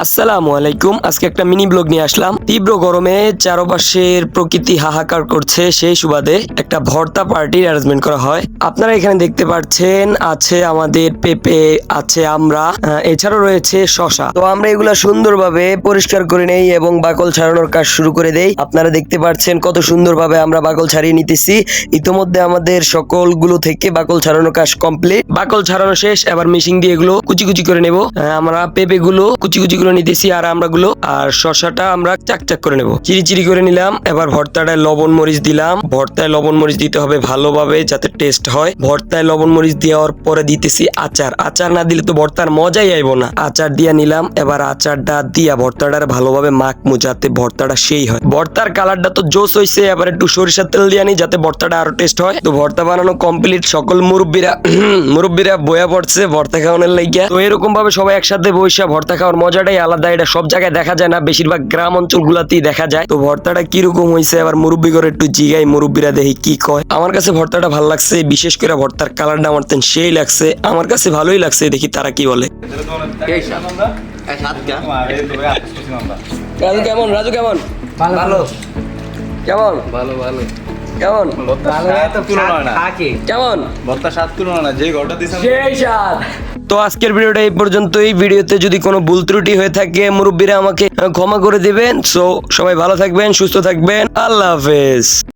আসসালামু আলাইকুম। আজকে একটা মিনি ব্লগ নিয়ে আসলাম। তীব্র গরমে চারপাশের প্রকৃতি হাহাকার করছে, সেই সুবাদে একটা ভর্তা পার্টির অ্যারেঞ্জমেন্ট করা হয়। আপনারা এখানে দেখতে পাচ্ছেন আছে আমাদের পেঁপে, আছে আমরা, এছাড়াও রয়েছে শশা। তো আমরা এগুলা সুন্দরভাবে পরিষ্কার করে নেই এবং বাকল ছাড়ানোর কাজ শুরু করে দেই। আপনারা দেখতে পাচ্ছেন কত সুন্দরভাবে আমরা বাকল ছাড়িয়ে নিতেছি। ইতিমধ্যে আমাদের সকলগুলো থেকে বাকল ছাড়ানোর কাজ কমপ্লিট। বাকল ছাড়ানো শেষ, এবার মেশিন দিয়ে এগুলো কুচি কুচি করে নেব। আমরা পেঁপে গুলো কুচি কুচি করে নিতেছি আর আমরা গুলো আর শশাটা আমরা চাকচাক করে নেব, চিরি চিরি করে নিলাম। এবার ভর্তাটায় লবণ মরিচ দিলাম। ভর্তায় লবণ মরিচ দিতে হবে ভালোভাবে যাতে টেস্ট হয়। ভর্তায় লবণ মরিচ দেওয়ার পরে দিতেছি আচার। আচার না দিলে তো ভর্তার মজাই আইব না। আচার দিয়া নিলাম। এবার আচারটা দিয়া ভর্তাটার ভালোভাবে মাখমু যাতে ভর্তাটা সেই হয়। ভর্তার কালারটা তো জোস হইছে, এবার একটু সরিষার তেল দিয়া নি যাতে ভর্তাটা আরো টেস্ট হয়। তো ভর্তা বানানো কমপ্লিট। সকল মুরব্বীরা বয়া পড়ছে ভর্তা খাওয়ানোর লাইগা। তো এরকম ভাবে সবাই একসাথে বসে ভর্তা খাওয়ার মজাটাই আলাদা। এটা সব জায়গায় দেখা যায় না, বেশিরভাগ গ্রাম অঞ্চল গুলাতেই দেখা যায়। তো ভর্তাটা কিরকম হয়েছে এবার মুরব্বী করে একটু জিগাই, মুরব্বীরা দেখি কি কয়। আমার কাছে ভর্তাটা ভালো লাগছে, বিশেষ করে ভর্তার কালারটা আমার তেন সেই লাগছে। আমার কাছে ভালোই লাগছে, দেখি তারা কি বলে। রাজু কেমন? রাজু কেমন? ভালো। কেমন? ভালো ভালো কেমন? কেমন? ভর্তা স্বাদ তুলনা না, যে ঘরটা দিছেন সেই স্বাদ। তো আজকের ভিডিওটা এই পর্যন্তই। ভিডিওতে যদি কোনো ভুল ত্রুটি হয়ে থাকে মুরব্বীরা আমাকে ক্ষমা করে দিবেন। সো সবাই ভালো থাকবেন, সুস্থ থাকবেন। আল্লাহ হাফেজ।